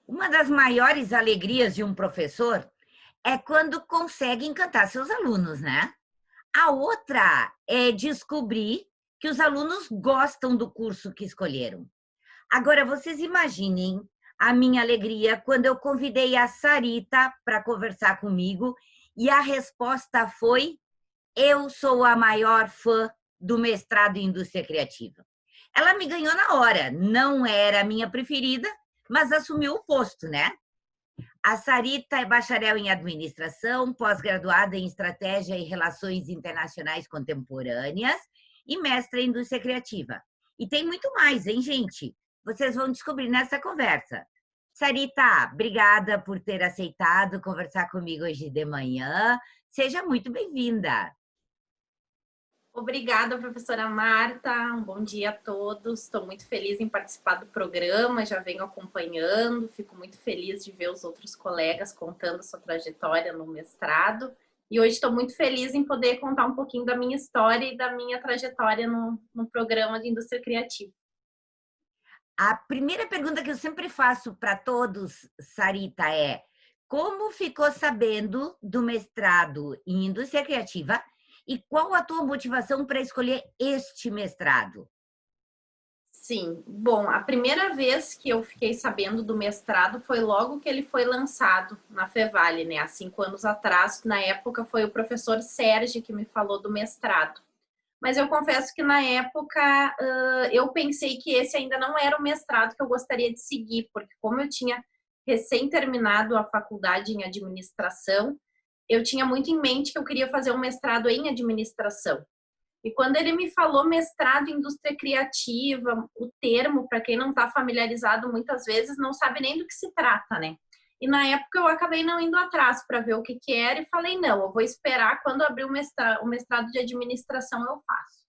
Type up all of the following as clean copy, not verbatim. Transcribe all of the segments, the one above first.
Uma das maiores alegrias de um professor é quando consegue encantar seus alunos, né? A outra é descobrir que os alunos gostam do curso que escolheram. Agora, vocês imaginem a minha alegria quando eu convidei a Sarita para conversar comigo e a resposta foi: eu sou a maior fã do mestrado em indústria criativa. Ela me ganhou na hora, não era a minha preferida, mas assumiu o posto, né? A Sarita é bacharel em administração, pós-graduada em estratégia e relações internacionais contemporâneas e mestra em indústria criativa. E tem muito mais, hein, gente? Vocês vão descobrir nessa conversa. Sarita, obrigada por ter aceitado conversar comigo hoje de manhã. Seja muito bem-vinda. Obrigada, professora Marta. Um bom dia a todos. Estou muito feliz em participar do programa, já venho acompanhando, fico muito feliz de ver os outros colegas contando sua trajetória no mestrado. E hoje estou muito feliz em poder contar um pouquinho da minha história e da minha trajetória no programa de indústria criativa. A primeira pergunta que eu sempre faço para todos, Sarita, é: como ficou sabendo do mestrado em indústria criativa e qual a tua motivação para escolher este mestrado? Sim, bom, a primeira vez que eu fiquei sabendo do mestrado foi logo que ele foi lançado na Fevale, né? Há 5 anos atrás, na época foi o professor Sérgio que me falou do mestrado. Mas eu confesso que na época eu pensei que esse ainda não era o mestrado que eu gostaria de seguir, porque como eu tinha recém terminado a faculdade em administração, eu tinha muito em mente que eu queria fazer um mestrado em administração. E quando ele me falou mestrado em indústria criativa, o termo, para quem não está familiarizado, muitas vezes não sabe nem do que se trata, né? E na época eu acabei não indo atrás para ver o que era e falei, não, eu vou esperar quando abrir o mestrado de administração eu faço.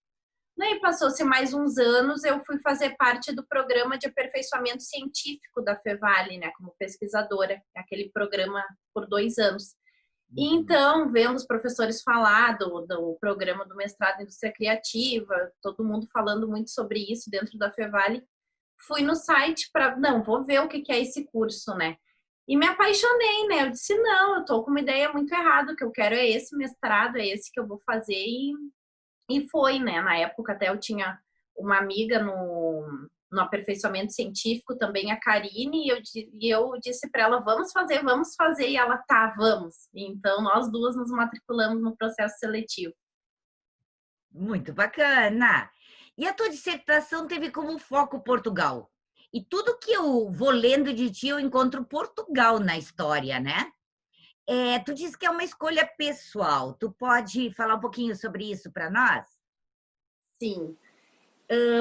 Daí passou-se mais uns anos, eu fui fazer parte do programa de aperfeiçoamento científico da Fevale, né, como pesquisadora, aquele programa por 2 anos. E então, vendo os professores falar do programa do mestrado em indústria criativa, todo mundo falando muito sobre isso dentro da Fevale, fui no site para, não, vou ver o que é esse curso, né? E me apaixonei, né? Eu disse, não, eu tô com uma ideia muito errada, o que eu quero é esse mestrado, é esse que eu vou fazer. E foi, né? Na época até eu tinha uma amiga no aperfeiçoamento científico, também a Karine, e eu disse para ela, vamos fazer, e ela, tá, vamos. E então, nós duas nos matriculamos no processo seletivo. Muito bacana! E a tua dissertação teve como foco Portugal. E tudo que eu vou lendo de ti, eu encontro Portugal na história, né? Tu disse que é uma escolha pessoal. Tu pode falar um pouquinho sobre isso para nós? Sim.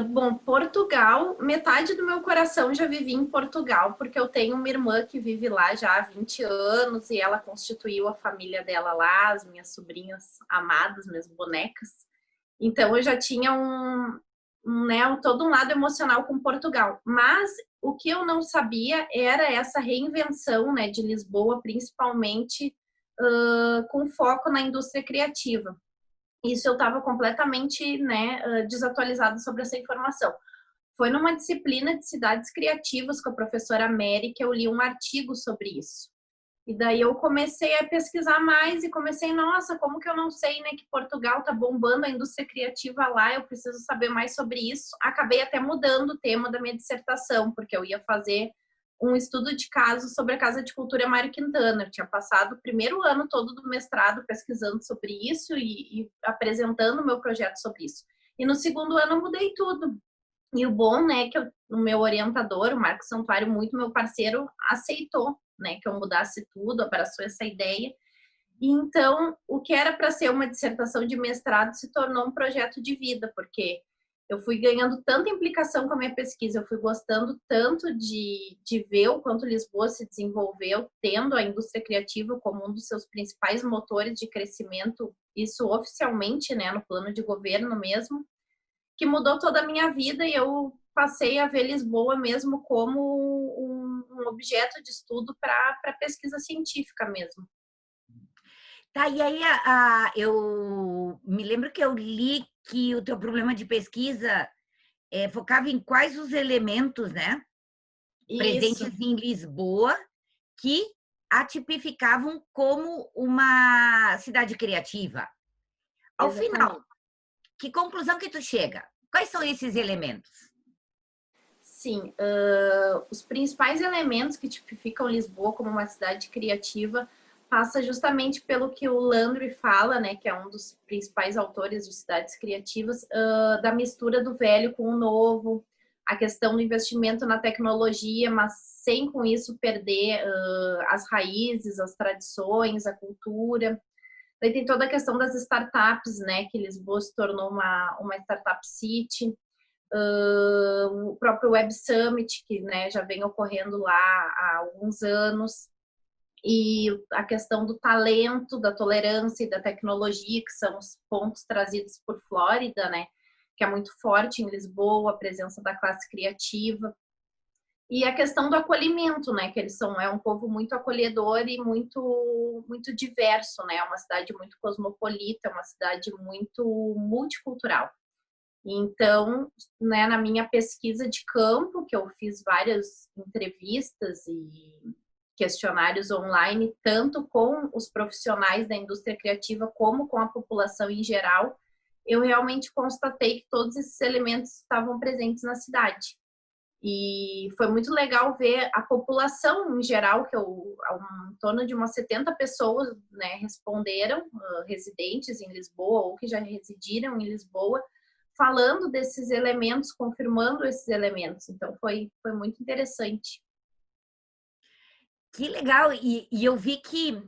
Bom, Portugal, metade do meu coração já vivi em Portugal, porque eu tenho uma irmã que vive lá já há 20 anos e ela constituiu a família dela lá, as minhas sobrinhas amadas, minhas bonecas. Então eu já tinha todo um lado emocional com Portugal. Mas o que eu não sabia era essa reinvenção, né, de Lisboa, principalmente com foco na indústria criativa. Isso eu estava completamente, né, desatualizada sobre essa informação. Foi numa disciplina de cidades criativas com a professora Mary que eu li um artigo sobre isso. E daí eu comecei a pesquisar mais e comecei, nossa, como que eu não sei, né, que Portugal tá bombando a indústria criativa lá, eu preciso saber mais sobre isso. Acabei até mudando o tema da minha dissertação, porque eu ia fazer um estudo de caso sobre a Casa de Cultura Mário Quintana. Eu tinha passado o primeiro ano todo do mestrado pesquisando sobre isso e apresentando o meu projeto sobre isso. E no segundo ano eu mudei tudo. E o bom, né, que o meu orientador, o Marcos Santuário, muito meu parceiro, aceitou, né, que eu mudasse tudo, abraçou essa ideia. E então, o que era para ser uma dissertação de mestrado se tornou um projeto de vida, porque eu fui ganhando tanta implicação com a minha pesquisa, eu fui gostando tanto de ver o quanto Lisboa se desenvolveu, tendo a indústria criativa como um dos seus principais motores de crescimento, isso oficialmente, né, no plano de governo mesmo, que mudou toda a minha vida e eu passei a ver Lisboa mesmo como um objeto de estudo para pesquisa científica mesmo. Tá, e aí eu me lembro que eu li que o teu problema de pesquisa focava em quais os elementos, né? Isso, presentes em Lisboa que a tipificavam como uma cidade criativa. Ao final, exatamente. que conclusão que tu chega? Quais são esses elementos? Sim, os principais elementos que tipificam Lisboa como uma cidade criativa passa justamente pelo que o Landry fala, né, que é um dos principais autores de cidades criativas, da mistura do velho com o novo, a questão do investimento na tecnologia, mas sem com isso perder as raízes, as tradições, a cultura. Daí tem toda a questão das startups, né, que Lisboa se tornou uma startup city. O próprio Web Summit, que, né, já vem ocorrendo lá há alguns anos, e a questão do talento, da tolerância e da tecnologia, que são os pontos trazidos por Flórida, né, que é muito forte em Lisboa, a presença da classe criativa, e a questão do acolhimento, né, que eles é um povo muito acolhedor e muito diverso, né, é uma cidade muito cosmopolita, é uma cidade muito multicultural. Então, né, na minha pesquisa de campo, que eu fiz várias entrevistas e questionários online, tanto com os profissionais da indústria criativa como com a população em geral, eu realmente constatei que todos esses elementos estavam presentes na cidade. E foi muito legal ver a população em geral, que em torno de umas 70 pessoas, né, responderam, residentes em Lisboa ou que já residiram em Lisboa, falando desses elementos, confirmando esses elementos. Então, foi muito interessante. Que legal! E eu vi que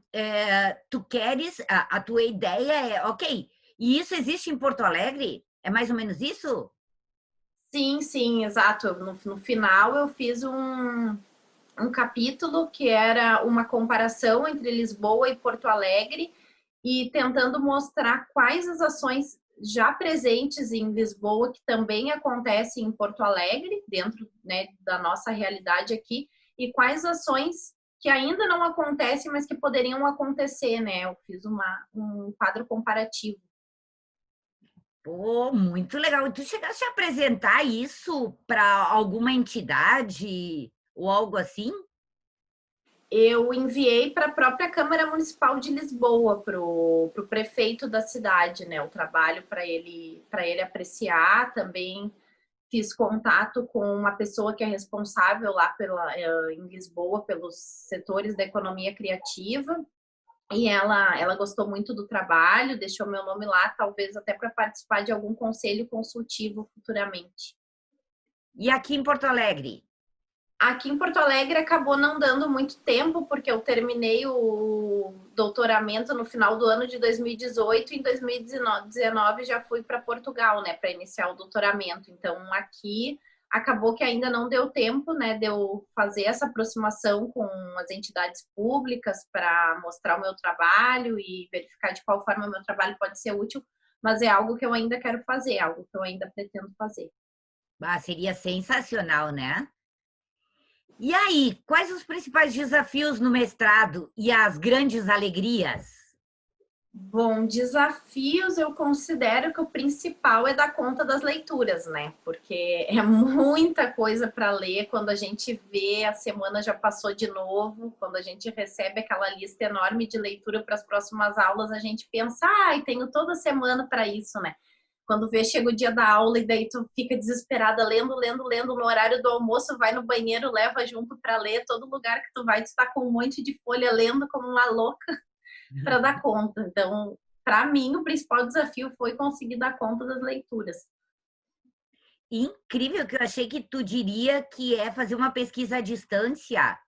tu queres, a tua ideia é, ok, e isso existe em Porto Alegre? É mais ou menos isso? Sim, sim, exato. No final, eu fiz um capítulo que era uma comparação entre Lisboa e Porto Alegre e tentando mostrar quais as ações já presentes em Lisboa que também acontecem em Porto Alegre, dentro, né, da nossa realidade aqui, e quais ações que ainda não acontecem, mas que poderiam acontecer, né? Eu fiz um quadro comparativo. Pô, muito legal. E tu chegaste a apresentar isso para alguma entidade ou algo assim? Eu enviei para a própria Câmara Municipal de Lisboa, para o prefeito da cidade, né? O trabalho para ele apreciar. Também fiz contato com uma pessoa que é responsável lá em Lisboa pelos setores da economia criativa. E ela gostou muito do trabalho, deixou meu nome lá, talvez até para participar de algum conselho consultivo futuramente. E aqui em Porto Alegre? Aqui em Porto Alegre acabou não dando muito tempo, porque eu terminei o doutoramento no final do ano de 2018 e em 2019 já fui para Portugal, né, para iniciar o doutoramento. Então, aqui acabou que ainda não deu tempo, né, de eu fazer essa aproximação com as entidades públicas para mostrar o meu trabalho e verificar de qual forma o meu trabalho pode ser útil, mas é algo que eu ainda quero fazer, algo que eu ainda pretendo fazer. Ah, seria sensacional, né? E aí, quais os principais desafios no mestrado e as grandes alegrias? Bom, desafios eu considero que o principal é dar conta das leituras, né? Porque é muita coisa para ler. Quando a gente vê, a semana já passou de novo. Quando a gente recebe aquela lista enorme de leitura para as próximas aulas, a gente pensa, ai, tenho toda semana para isso, né? Quando vê, chega o dia da aula e daí tu fica desesperada, lendo, lendo, lendo. No horário do almoço, vai no banheiro, leva junto para ler. Todo lugar que tu vai, tu tá com um monte de folha lendo como uma louca para dar conta. Então, para mim, o principal desafio foi conseguir dar conta das leituras. Incrível que eu achei que tu diria que é fazer uma pesquisa à distância,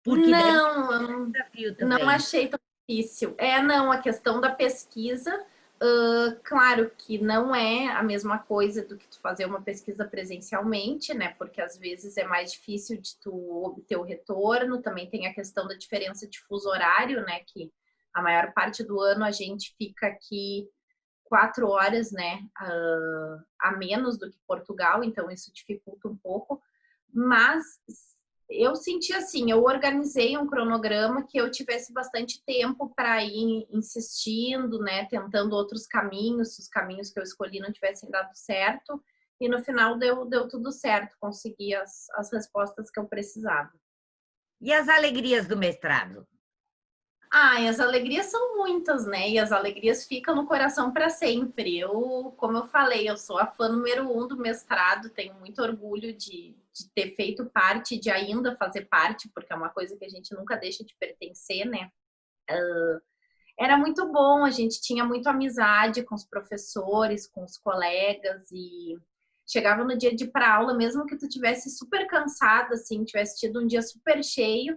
porque deve ser um Não, desafio não também. achei tão difícil. Não, a questão da pesquisa, claro que não é a mesma coisa do que tu fazer uma pesquisa presencialmente, né? Porque às vezes é mais difícil de tu obter o retorno. Também tem a questão da diferença de fuso horário, né? Que a maior parte do ano a gente fica aqui 4 horas, né, a menos do que Portugal, então isso dificulta um pouco. Mas eu senti assim, eu organizei um cronograma que eu tivesse bastante tempo para ir insistindo, né, tentando outros caminhos, se os caminhos que eu escolhi não tivessem dado certo. e no final deu tudo certo, consegui as respostas que eu precisava. E as alegrias do mestrado? Ah, e as alegrias são muitas, né? E as alegrias ficam no coração para sempre. Como eu falei, eu sou a fã número 1 do mestrado, tenho muito orgulho de ter feito parte, de ainda fazer parte, porque é uma coisa que a gente nunca deixa de pertencer, né? Era muito bom, a gente tinha muito amizade com os professores, com os colegas, e chegava no dia de ir para aula, mesmo que tu tivesse super cansada, assim, tivesse tido um dia super cheio,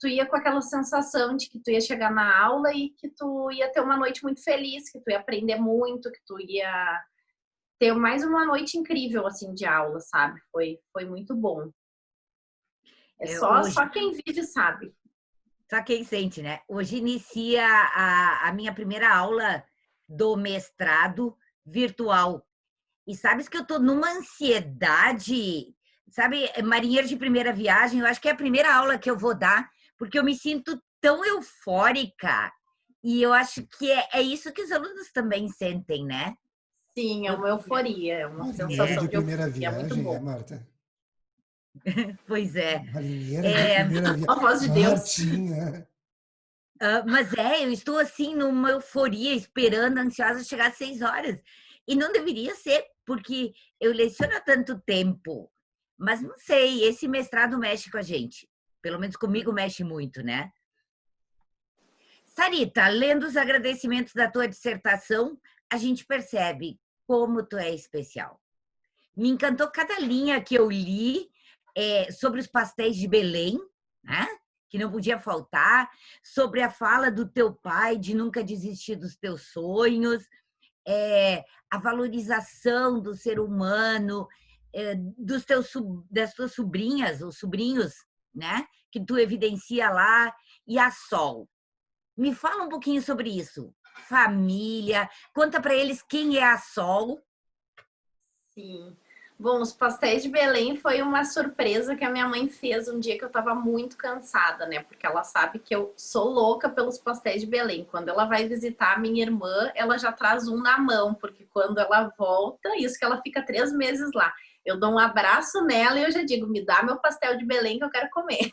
tu ia com aquela sensação de que tu ia chegar na aula e que tu ia ter uma noite muito feliz, que tu ia aprender muito, que tu ia ter mais uma noite incrível, assim, de aula, sabe? Foi muito bom. É Hoje, só quem vive sabe. só quem sente, né? Hoje inicia a minha primeira aula do mestrado virtual. E sabes que eu tô numa ansiedade, sabe, marinheiro de primeira viagem, eu acho que é a primeira aula que eu vou dar, porque eu me sinto tão eufórica. E eu acho que é isso que os alunos também sentem, né? Sim, é uma euforia, é uma Marinheiro É, sensação de de primeira euforia, é muito viagem, é, bom. Marta? pois é. Marinheiro de É, primeira viagem. A voz de Deus. Martinha. mas eu estou assim numa euforia, esperando, ansiosa chegar às 6 horas. E não deveria ser, porque eu leciono há tanto tempo. Mas não sei, esse mestrado mexe com a gente. Pelo menos comigo mexe muito, né? Sarita, lendo os agradecimentos da tua dissertação, a gente percebe como tu é especial. Me encantou cada linha que eu li sobre os pastéis de Belém, né? Que não podia faltar, sobre a fala do teu pai de nunca desistir dos teus sonhos, a valorização do ser humano, das tuas sobrinhas ou sobrinhos, né? Que tu evidencia lá, e a Sol. Me fala um pouquinho sobre isso. Família, conta para eles quem é a Sol. Sim. Bom, os pastéis de Belém foi uma surpresa que a minha mãe fez um dia que eu estava muito cansada, né? Porque ela sabe que eu sou louca pelos pastéis de Belém. Quando ela vai visitar a minha irmã, ela já traz um na mão, porque quando ela volta, isso que ela fica 3 meses lá, eu dou um abraço nela e eu já digo, me dá meu pastel de Belém que eu quero comer.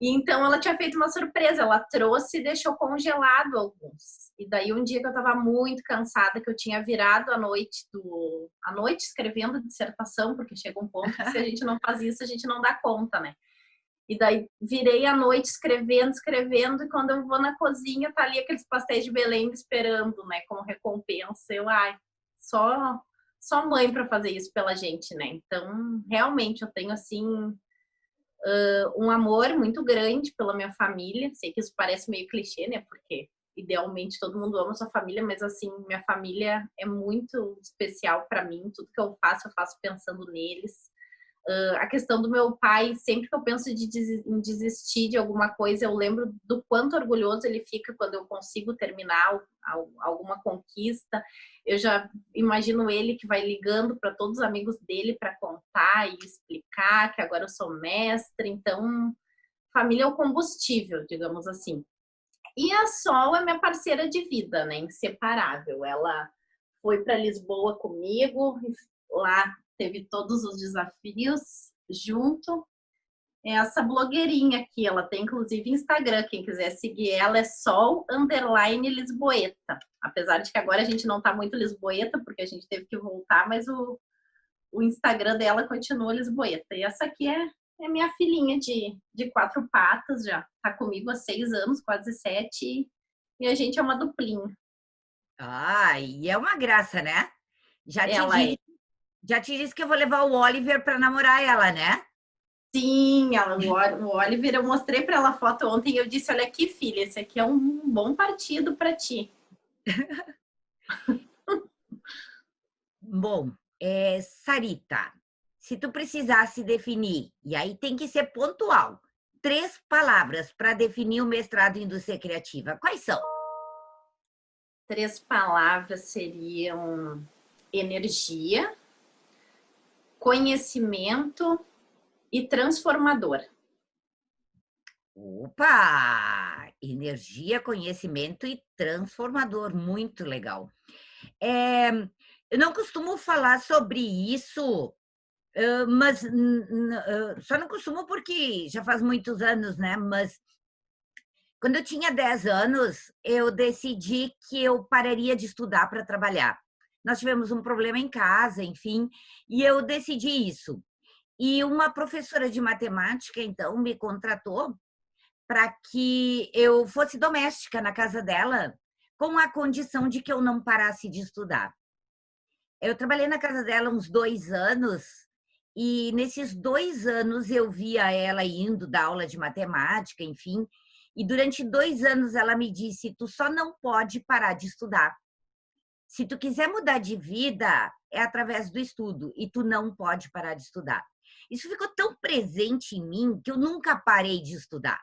E então ela tinha feito uma surpresa, ela trouxe e deixou congelado alguns. E daí um dia que eu estava muito cansada, que eu tinha virado a noite escrevendo dissertação, porque chega um ponto que se a gente não faz isso, a gente não dá conta, né? E daí virei a noite escrevendo, e quando eu vou na cozinha, tá ali aqueles pastéis de Belém me esperando, né, como recompensa. Só mãe para fazer isso pela gente, né? Então, realmente eu tenho assim um amor muito grande pela minha família. Sei que isso parece meio clichê, né? Porque idealmente todo mundo ama sua família, mas assim, minha família é muito especial para mim. Tudo que eu faço pensando neles. A questão do meu pai, sempre que eu penso em desistir de alguma coisa, eu lembro do quanto orgulhoso ele fica quando eu consigo terminar alguma conquista. Eu já imagino ele que vai ligando para todos os amigos dele para contar e explicar que agora eu sou mestre. Então, família é o combustível, digamos assim. E a Sol é minha parceira de vida, né? Inseparável. Ela foi para Lisboa comigo, lá teve todos os desafios junto. É essa blogueirinha aqui, ela tem inclusive Instagram, quem quiser seguir ela é Sol_Lisboeta. Apesar de que agora a gente não tá muito Lisboeta, porque a gente teve que voltar, mas o Instagram dela continua Lisboeta. E essa aqui é minha filhinha de 4 patas, já tá comigo há 6 anos, quase 7, e a gente é uma duplinha. E é uma graça, né? Já te Ela é. disse, já te disse que eu vou levar o Oliver para namorar ela, né? Sim, o Oliver, eu mostrei para ela a foto ontem e eu disse, olha aqui, filha, esse aqui é um bom partido para ti. Bom, Sarita, se tu precisasse definir, e aí tem que ser pontual, 3 palavras para definir o mestrado em indústria criativa, quais são? 3 palavras seriam energia, conhecimento e transformador. Opa! Energia, conhecimento e transformador, muito legal. Eu não costumo falar sobre isso, mas só não costumo porque já faz muitos anos, né? Mas quando eu tinha 10 anos, eu decidi que eu pararia de estudar para trabalhar. Nós tivemos um problema em casa, enfim, e eu decidi isso. E uma professora de matemática, então, me contratou para que eu fosse doméstica na casa dela, com a condição de que eu não parasse de estudar. Eu trabalhei na casa dela uns 2 anos, e nesses 2 anos eu via ela indo dar aula de matemática, enfim, e durante 2 anos ela me disse: tu só não pode parar de estudar. Se tu quiser mudar de vida, é através do estudo, e tu não pode parar de estudar. Isso ficou tão presente em mim que eu nunca parei de estudar.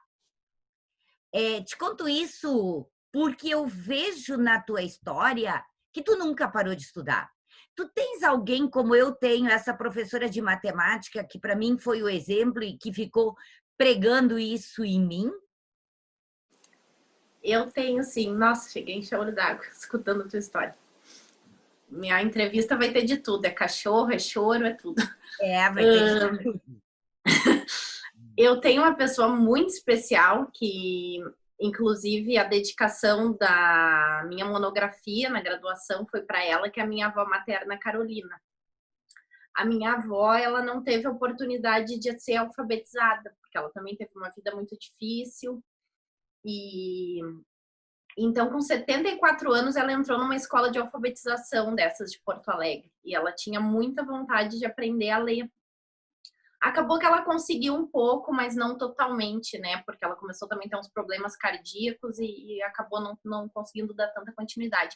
Te conto isso porque eu vejo na tua história que tu nunca parou de estudar. Tu tens alguém como eu tenho, essa professora de matemática, que para mim foi o exemplo e que ficou pregando isso em mim? Eu tenho sim. Nossa, cheguei a encher o olho d'água escutando a tua história. Minha entrevista vai ter de tudo. É cachorro, é choro, é tudo. Vai ter de tudo. Eu tenho uma pessoa muito especial que, inclusive, a dedicação da minha monografia na graduação foi para ela, que é a minha avó materna, Carolina. A minha avó, ela não teve oportunidade de ser alfabetizada, porque ela também teve uma vida muito difícil. E então, com 74 anos, ela entrou numa escola de alfabetização dessas de Porto Alegre. E ela tinha muita vontade de aprender a ler. Acabou que ela conseguiu um pouco, mas não totalmente, né? Porque ela começou também a ter uns problemas cardíacos e acabou não conseguindo dar tanta continuidade.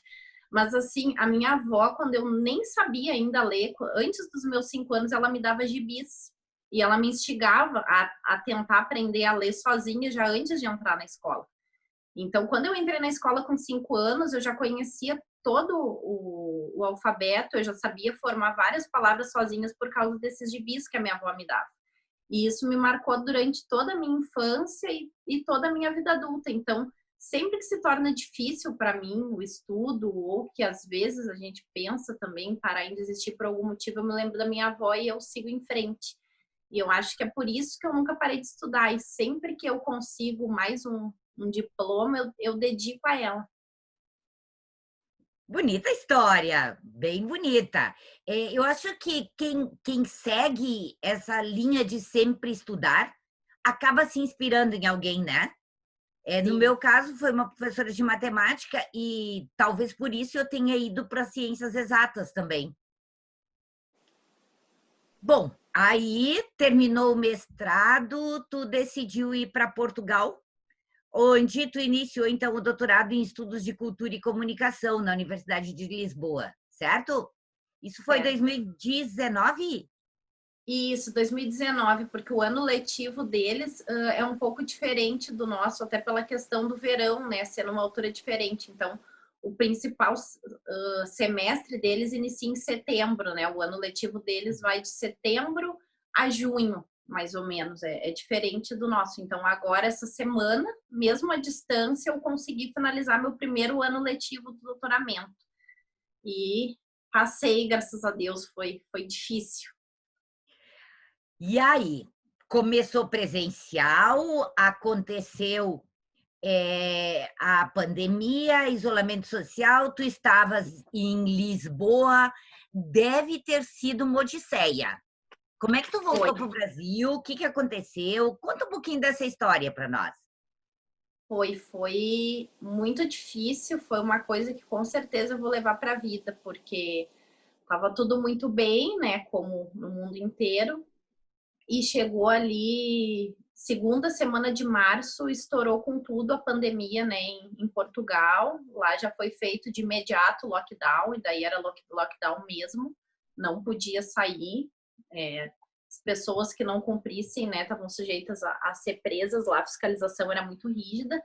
Mas, assim, a minha avó, quando eu nem sabia ainda ler, antes dos meus 5 anos, ela me dava gibis. E ela me instigava a tentar aprender a ler sozinha já antes de entrar na escola. Então, quando eu entrei na escola com 5 anos, eu já conhecia todo o alfabeto, eu já sabia formar várias palavras sozinhas por causa desses gibis que a minha avó me dava. E isso me marcou durante toda a minha infância e toda a minha vida adulta. Então, sempre que se torna difícil para mim o estudo, ou que às vezes a gente pensa também parar em desistir por algum motivo, eu me lembro da minha avó e eu sigo em frente. E eu acho que é por isso que eu nunca parei de estudar. E sempre que eu consigo mais um diploma, eu dedico a ela. Bonita história, bem bonita. Eu acho que quem segue essa linha de sempre estudar acaba se inspirando em alguém, né? No Sim. meu caso, foi uma professora de matemática e talvez por isso eu tenha ido para ciências exatas também. Bom, aí terminou o mestrado, tu decidiu ir para Portugal, onde tu iniciou então o doutorado em estudos de cultura e comunicação na Universidade de Lisboa, certo? Isso foi Certo. 2019? Isso, 2019, porque o ano letivo deles é um pouco diferente do nosso, até pela questão do verão, né? Sendo uma altura diferente. Então, o principal semestre deles inicia em setembro, né? O ano letivo deles vai de setembro a junho, mais ou menos. É diferente do nosso. Então, agora, essa semana, mesmo à distância, eu consegui finalizar meu primeiro ano letivo do doutoramento. E passei, graças a Deus, foi difícil. E aí? Começou presencial, aconteceu a pandemia, isolamento social, tu estavas em Lisboa, deve ter sido uma odisseia. Como é que tu Foi. voltou para o Brasil? O que aconteceu? Conta um pouquinho dessa história para nós. Foi muito difícil, foi uma coisa que com certeza eu vou levar para a vida, porque estava tudo muito bem, né, como no mundo inteiro, e chegou ali, segunda semana de março, estourou com tudo a pandemia, né, em Portugal. Lá já foi feito de imediato lockdown, e daí era lockdown mesmo, não podia sair. As pessoas que não cumprissem, né, estavam sujeitas a ser presas lá, a fiscalização era muito rígida.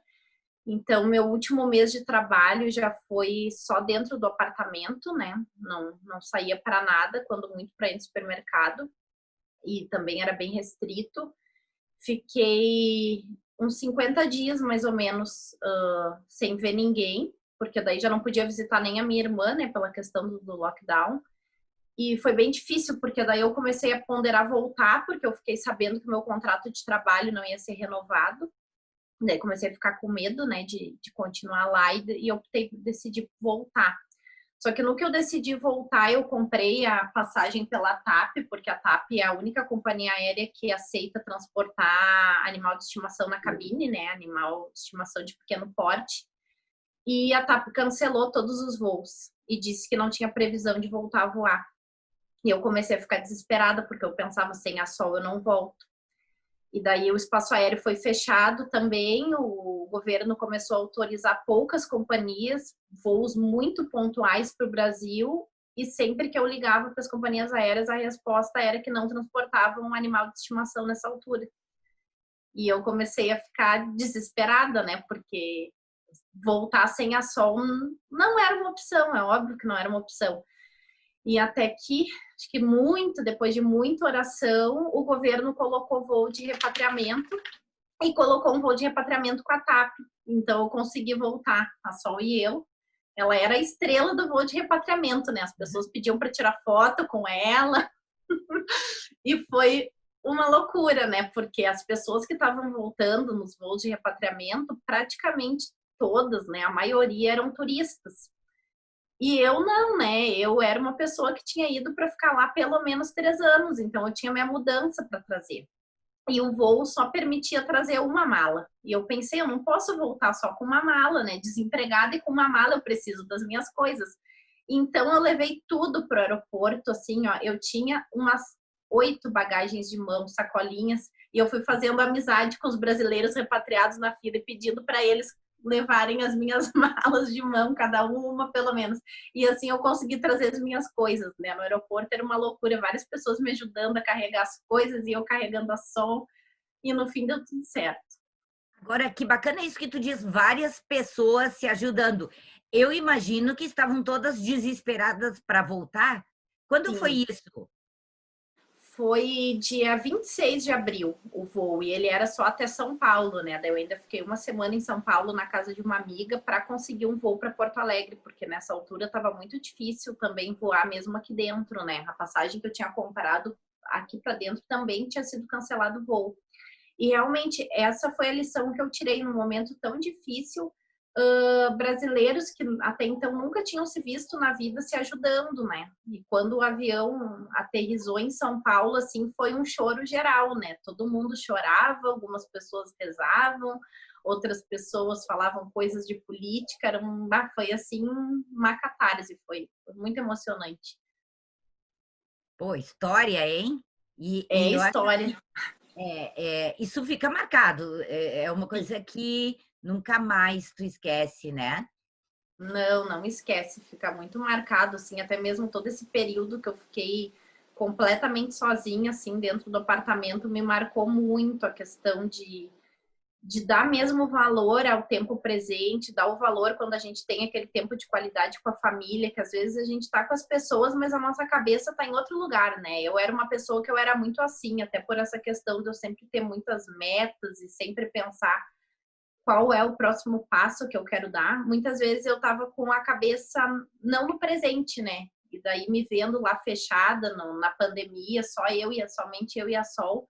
Então, meu último mês de trabalho já foi só dentro do apartamento, né? Não saía para nada, quando muito para ir no supermercado. E também era bem restrito. Fiquei uns 50 dias, mais ou menos, sem ver ninguém. porque daí já não podia visitar nem a minha irmã, né, pela questão do lockdown. E foi bem difícil, porque daí eu comecei a ponderar voltar, porque eu fiquei sabendo que o meu contrato de trabalho não ia ser renovado. Daí comecei a ficar com medo, né, de continuar lá e optei por decidir voltar. Só que no que eu decidi voltar, eu comprei a passagem pela TAP, porque a TAP é a única companhia aérea que aceita transportar animal de estimação na cabine, né, animal de estimação de pequeno porte. E a TAP cancelou todos os voos e disse que não tinha previsão de voltar a voar. E eu comecei a ficar desesperada, porque eu pensava, sem a Sol eu não volto. E daí o espaço aéreo foi fechado também, o governo começou a autorizar poucas companhias, voos muito pontuais para o Brasil, e sempre que eu ligava para as companhias aéreas, a resposta era que não transportavam um animal de estimação nessa altura. E eu comecei a ficar desesperada, né, porque voltar sem a Sol não era uma opção, é óbvio que não era uma opção. E até que, acho que depois de muita oração, o governo colocou voo de repatriamento e colocou um voo de repatriamento com a TAP. Então, eu consegui voltar, a Sol e eu. Ela era a estrela do voo de repatriamento, né? As pessoas pediam para tirar foto com ela. E foi uma loucura, né? Porque as pessoas que estavam voltando nos voos de repatriamento, praticamente todas, né? A maioria eram turistas. E eu não, né? Eu era uma pessoa que tinha ido para ficar lá pelo menos 3 anos, então eu tinha minha mudança para trazer. E o voo só permitia trazer uma mala. E eu pensei, eu não posso voltar só com uma mala, né? Desempregada e com uma mala eu preciso das minhas coisas. Então eu levei tudo pro aeroporto, assim, ó. Eu tinha umas 8 bagagens de mão, sacolinhas, e eu fui fazendo amizade com os brasileiros repatriados na fila e pedindo para eles levarem as minhas malas de mão, cada uma pelo menos. E assim eu consegui trazer as minhas coisas, né? No aeroporto era uma loucura, várias pessoas me ajudando a carregar as coisas e eu carregando a Sol, e no fim deu tudo certo. Agora, que bacana isso que tu diz, várias pessoas se ajudando. Eu imagino que estavam todas desesperadas para voltar. Quando foi Sim. isso? Foi dia 26 de abril o voo, e ele era só até São Paulo, né? Daí eu ainda fiquei uma semana em São Paulo na casa de uma amiga para conseguir um voo para Porto Alegre, porque nessa altura estava muito difícil também voar mesmo aqui dentro, né? A passagem que eu tinha comprado aqui para dentro também tinha sido cancelado o voo. E realmente essa foi a lição que eu tirei num momento tão difícil. Brasileiros que até então nunca tinham se visto na vida se ajudando, né? E quando o avião aterrissou em São Paulo, assim, foi um choro geral, né? Todo mundo chorava, algumas pessoas rezavam, outras pessoas falavam coisas de política, foi assim uma catarse, foi muito emocionante. Pô, história, hein? É E eu acho história. isso fica marcado. É uma coisa que nunca mais tu esquece, né? Não esquece, fica muito marcado, assim, até mesmo todo esse período que eu fiquei completamente sozinha, assim, dentro do apartamento, me marcou muito a questão de dar mesmo valor ao tempo presente, dar o valor quando a gente tem aquele tempo de qualidade com a família, que às vezes a gente tá com as pessoas, mas a nossa cabeça tá em outro lugar, né? Eu era uma pessoa que eu era muito assim, até por essa questão de eu sempre ter muitas metas e sempre pensar qual é o próximo passo que eu quero dar. Muitas vezes eu estava com a cabeça não no presente, né? E daí me vendo lá fechada na pandemia, somente eu e a Sol,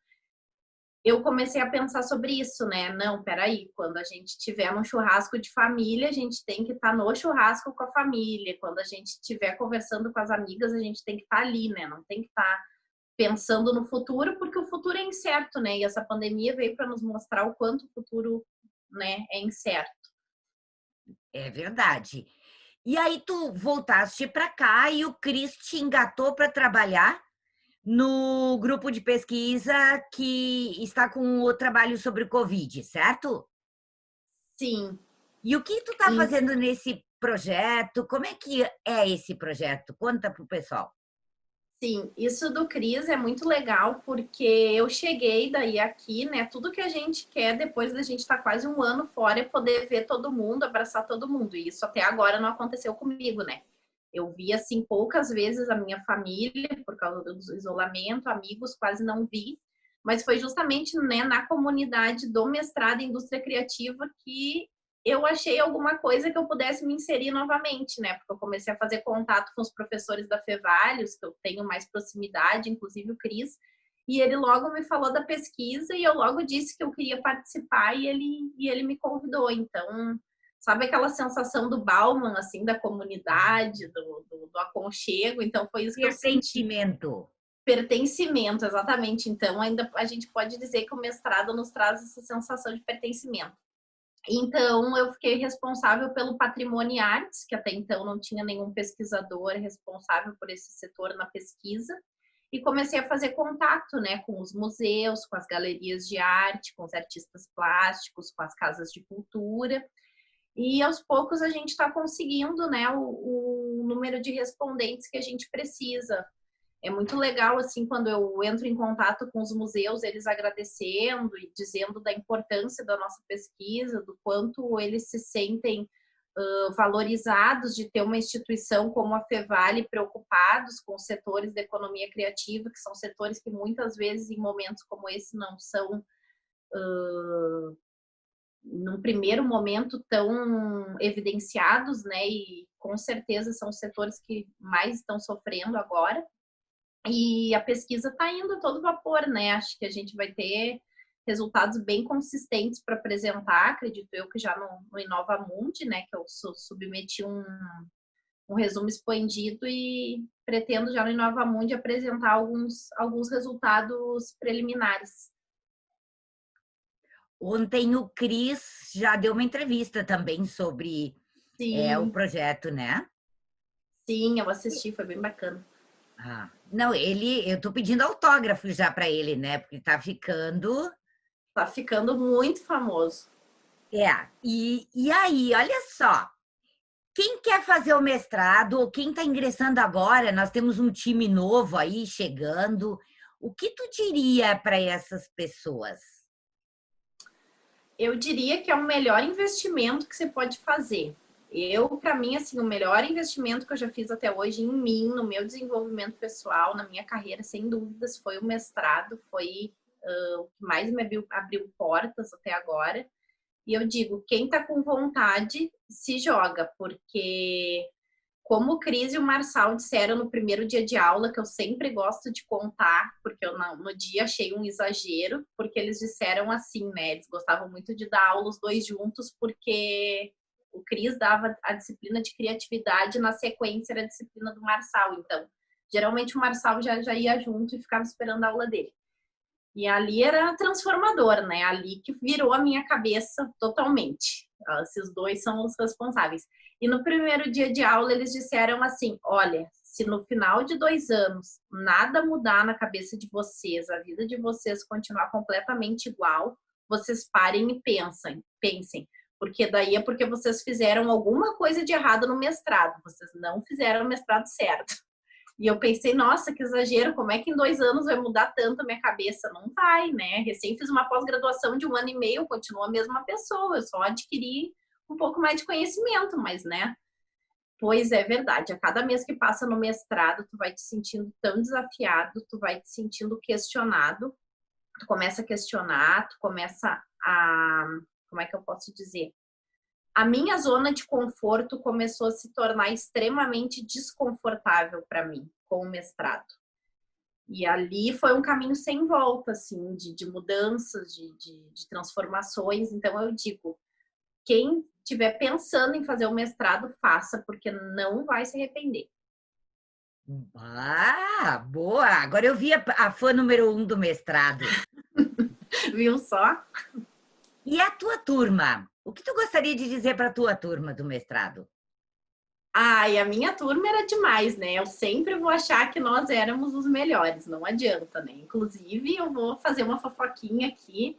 eu comecei a pensar sobre isso, né? Não, peraí, quando a gente tiver um churrasco de família, a gente tem que estar no churrasco com a família. Quando a gente estiver conversando com as amigas, a gente tem que estar ali, né? Não tem que estar pensando no futuro, porque o futuro é incerto, né? E essa pandemia veio para nos mostrar o quanto o futuro, né, é incerto. É verdade. E aí tu voltaste para cá e o Cris te engatou para trabalhar no grupo de pesquisa que está com o trabalho sobre o Covid, certo? Sim, E o que tu está e fazendo nesse projeto? Como é que é esse projeto? Conta para o pessoal. sim, isso do Cris é muito legal porque eu cheguei daí aqui, né? Tudo que a gente quer depois da gente estar quase um ano fora é poder ver todo mundo, abraçar todo mundo. E isso até agora não aconteceu comigo, né? Eu vi assim poucas vezes a minha família por causa do isolamento, amigos quase não vi, mas foi justamente, né, na comunidade do mestrado em indústria criativa que eu achei alguma coisa que eu pudesse me inserir novamente, né? Porque eu comecei a fazer contato com os professores da Fevalius, que eu tenho mais proximidade, inclusive o Cris, e ele logo me falou da pesquisa e eu logo disse que eu queria participar e ele me convidou. Então, sabe aquela sensação do Bauman, assim, da comunidade, do aconchego? Então, foi isso que eu senti. Pertencimento. Pertencimento, exatamente. Então, ainda a gente pode dizer que o mestrado nos traz essa sensação de pertencimento. Então, eu fiquei responsável pelo patrimônio e artes, que até então não tinha nenhum pesquisador responsável por esse setor na pesquisa, e comecei a fazer contato, né, com os museus, com as galerias de arte, com os artistas plásticos, com as casas de cultura, e aos poucos a gente está conseguindo, né, o número de respondentes que a gente precisa. É muito legal, assim, quando eu entro em contato com os museus, eles agradecendo e dizendo da importância da nossa pesquisa, do quanto eles se sentem valorizados de ter uma instituição como a Fevale preocupados com os setores da economia criativa, que são setores que muitas vezes em momentos como esse não são, num primeiro momento, tão evidenciados, né? E com certeza são os setores que mais estão sofrendo agora. E a pesquisa está indo a todo vapor, né? Acho que a gente vai ter resultados bem consistentes para apresentar, acredito eu que já no Inova Mundi, né? Que eu submeti um resumo expandido e pretendo já no Inova Mundi apresentar alguns resultados preliminares. Ontem o Cris já deu uma entrevista também sobre o Sim, projeto, né? sim, eu assisti, foi bem bacana. Ah, não, eu tô pedindo autógrafo já para ele, né? Porque tá ficando. Tá ficando muito famoso. E aí, olha só, quem quer fazer o mestrado ou quem está ingressando agora, nós temos um time novo aí chegando. O que tu diria para essas pessoas? Eu diria que é o melhor investimento que você pode fazer. Para mim, assim, o melhor investimento que eu já fiz até hoje em mim, no meu desenvolvimento pessoal, na minha carreira, sem dúvidas, foi o mestrado, foi o que mais me abriu portas até agora. E eu digo, quem está com vontade, se joga, porque como o Cris e o Marçal disseram no primeiro dia de aula, que eu sempre gosto de contar, porque eu no dia achei um exagero, porque eles disseram assim, né? Eles gostavam muito de dar aula os dois juntos, porque o Cris dava a disciplina de criatividade, na sequência era a disciplina do Marçal. Então, geralmente o Marçal já ia junto e ficava esperando a aula dele. E ali era transformador, né? Ali que virou a minha cabeça totalmente. Esses dois são os responsáveis. E no primeiro dia de aula eles disseram assim: olha, se no final de 2 anos nada mudar na cabeça de vocês, a vida de vocês continuar completamente igual, vocês parem e pensem. Porque daí é porque vocês fizeram alguma coisa de errado no mestrado. Vocês não fizeram o mestrado certo. E eu pensei, nossa, que exagero, como é que em 2 anos vai mudar tanto a minha cabeça? Não vai, né? Recém fiz uma pós-graduação de 1 ano e meio, continuo a mesma pessoa, eu só adquiri um pouco mais de conhecimento, mas, né? Pois é verdade, a cada mês que passa no mestrado, tu vai te sentindo tão desafiado, tu vai te sentindo questionado, tu começa a questionar, tu começa a, como é que eu posso dizer? A minha zona de conforto começou a se tornar extremamente desconfortável para mim com o mestrado. E ali foi um caminho sem volta, assim, de mudanças, de transformações. Então, eu digo, quem estiver pensando em fazer o mestrado, faça, porque não vai se arrepender. Ah, boa! Agora eu vi a fã número 1 do mestrado. Viu só? E a tua turma? O que tu gostaria de dizer para a tua turma do mestrado? E a minha turma era demais, né? Eu sempre vou achar que nós éramos os melhores, não adianta, né? Inclusive, eu vou fazer uma fofoquinha aqui,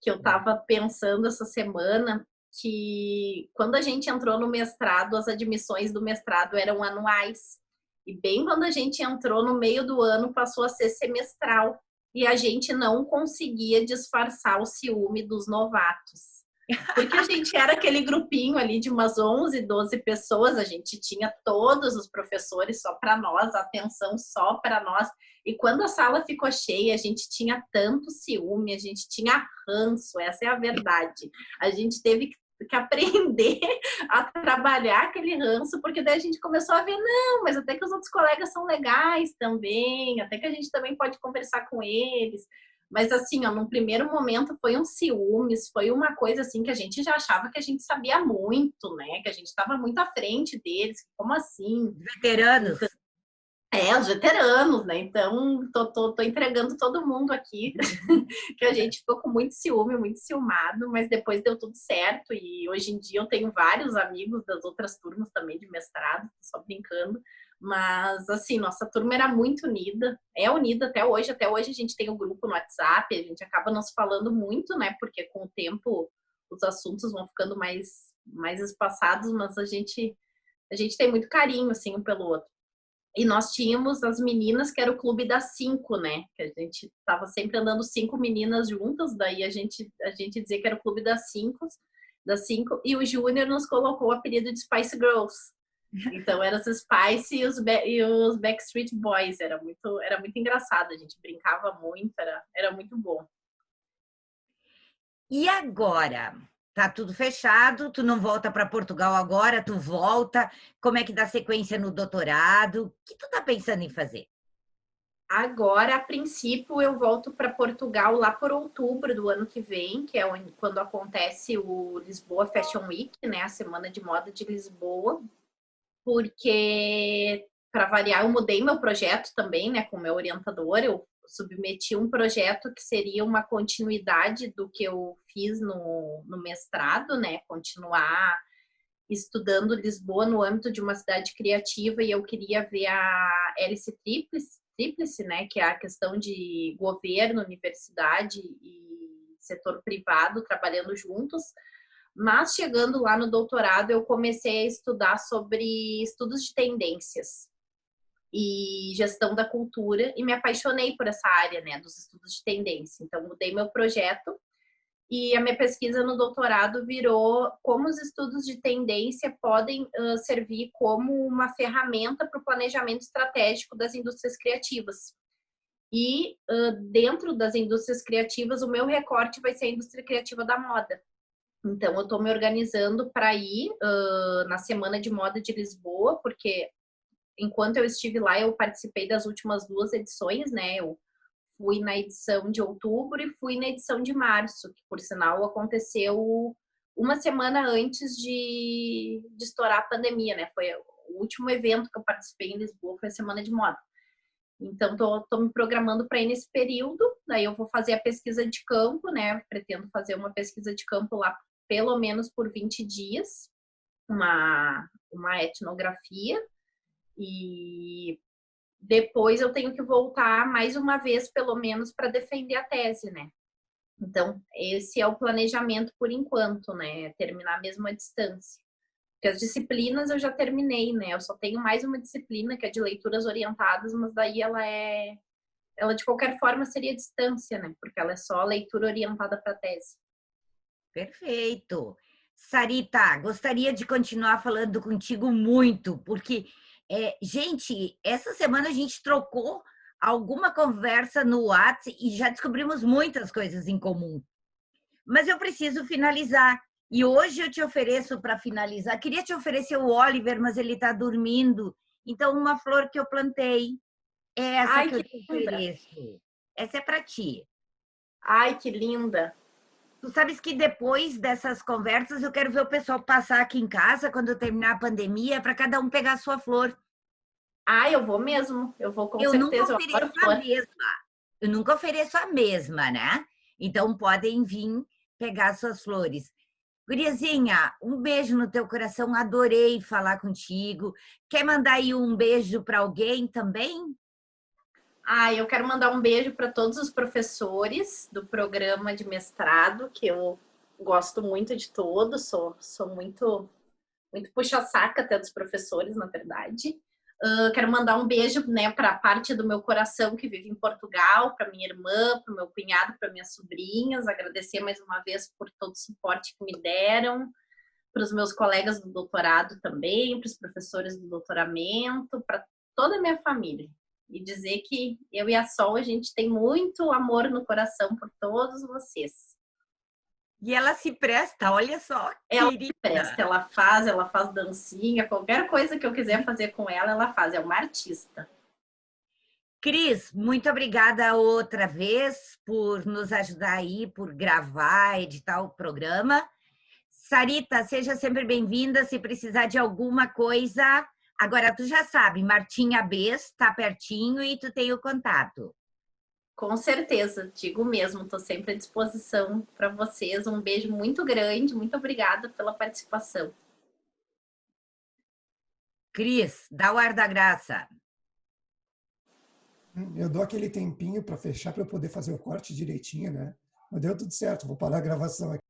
que eu tava pensando essa semana, que quando a gente entrou no mestrado, as admissões do mestrado eram anuais. E bem quando a gente entrou no meio do ano, passou a ser semestral. E a gente não conseguia disfarçar o ciúme dos novatos. Porque a gente era aquele grupinho ali de umas 11, 12 pessoas, a gente tinha todos os professores só para nós, atenção só para nós. E quando a sala ficou cheia, a gente tinha tanto ciúme, a gente tinha ranço, essa é a verdade. A gente teve que que aprender a trabalhar aquele ranço, porque daí a gente começou a ver, não, mas até que os outros colegas são legais também, até que a gente também pode conversar com eles. Mas assim, ó, num primeiro momento foi um ciúmes, foi uma coisa assim que a gente já achava que a gente sabia muito, né? Que a gente estava muito à frente deles, como assim? Veteranos. Então, os veteranos, né? Então, tô entregando todo mundo aqui, que a gente ficou com muito ciúme, muito ciumado, mas depois deu tudo certo. E hoje em dia eu tenho vários amigos das outras turmas também de mestrado, só brincando. Mas, assim, nossa turma era muito unida, é unida até hoje. Até hoje a gente tem um grupo no WhatsApp, a gente acaba nos falando muito, né? Porque com o tempo os assuntos vão ficando mais espaçados, mas a gente tem muito carinho, assim, um pelo outro. E nós tínhamos as meninas, que era o clube das 5, né? Que a gente tava sempre andando 5 meninas juntas, daí a gente dizia que era o clube das cinco, e o Júnior nos colocou o apelido de Spice Girls. Então eram as Spice e os Backstreet Boys, era muito engraçado, a gente brincava muito, era muito bom. E agora? Tá tudo fechado, tu não volta para Portugal agora, tu volta. Como é que dá sequência no doutorado? O que tu tá pensando em fazer? Agora, a princípio, eu volto para Portugal lá por outubro do ano que vem, que é quando acontece o Lisboa Fashion Week, né? A Semana de Moda de Lisboa, porque, para variar, eu mudei meu projeto também, né? Com o meu orientador, eu submeti um projeto que seria uma continuidade do que eu fiz no mestrado, né? Continuar estudando Lisboa no âmbito de uma cidade criativa, e eu queria ver a hélice tríplice, né, que é a questão de governo, universidade e setor privado trabalhando juntos. Mas chegando lá no doutorado, eu comecei a estudar sobre estudos de tendências e gestão da cultura, e me apaixonei por essa área, né, dos estudos de tendência. Então, mudei meu projeto, e a minha pesquisa no doutorado virou como os estudos de tendência podem servir como uma ferramenta para o planejamento estratégico das indústrias criativas. E dentro das indústrias criativas, o meu recorte vai ser a indústria criativa da moda. Então, eu estou me organizando para ir na Semana de Moda de Lisboa, porque enquanto eu estive lá, eu participei das últimas 2 edições, né? Eu fui na edição de outubro e fui na edição de março, que por sinal aconteceu uma semana antes de estourar a pandemia, né? Foi o último evento que eu participei em Lisboa, foi a Semana de Moda. Então, tô me programando para ir nesse período, daí eu vou fazer a pesquisa de campo, né? Pretendo fazer uma pesquisa de campo lá pelo menos por 20 dias, uma etnografia, e depois eu tenho que voltar mais uma vez, pelo menos, para defender a tese, né? Então, esse é o planejamento por enquanto, né? Terminar mesmo a distância. Porque as disciplinas eu já terminei, né? Eu só tenho mais uma disciplina, que é de leituras orientadas, mas daí ela de qualquer forma seria distância, né? Porque ela é só leitura orientada para tese. Perfeito. Sarita, gostaria de continuar falando contigo muito, porque, gente, essa semana a gente trocou alguma conversa no WhatsApp e já descobrimos muitas coisas em comum. Mas eu preciso finalizar. E hoje eu te ofereço para finalizar. Queria te oferecer o Oliver, mas ele está dormindo. Então, uma flor que eu plantei é essa Ai, que eu que te linda! ofereço. Essa é para ti. Ai, que linda! Tu sabes que depois dessas conversas eu quero ver o pessoal passar aqui em casa quando eu terminar a pandemia para cada um pegar a sua flor. Ai, eu vou mesmo. Eu vou com Eu nunca certeza. Eu ofereço adoro a flor. mesma. Eu nunca ofereço a mesma, né? Então podem vir pegar suas flores. Guriazinha, um beijo no teu coração. Adorei falar contigo. Quer mandar aí um beijo para alguém também? Ai, eu quero mandar um beijo para todos os professores do programa de mestrado, que eu gosto muito de todos, sou muito puxa-saca até dos professores, na verdade. Quero mandar um beijo, né, para a parte do meu coração que vive em Portugal, para minha irmã, para o meu cunhado, para minhas sobrinhas. Agradecer mais uma vez por todo o suporte que me deram, para os meus colegas do doutorado também, para os professores do doutoramento, para toda a minha família. E dizer que eu e a Sol, a gente tem muito amor no coração por todos vocês. E ela se presta, olha só, Ela se presta, querida. ela faz dancinha, qualquer coisa que eu quiser fazer com ela, ela faz. É uma artista. Cris, muito obrigada outra vez por nos ajudar aí, por gravar, editar o programa. Sarita, seja sempre bem-vinda. Se precisar de alguma coisa, agora tu já sabe, Martinha Bess está pertinho e tu tem o contato. Com certeza, digo mesmo, estou sempre à disposição para vocês. Um beijo muito grande, muito obrigada pela participação. Cris, dá o ar da graça. Eu dou aquele tempinho para fechar para eu poder fazer o corte direitinho, né? Mas deu tudo certo, vou parar a gravação aqui.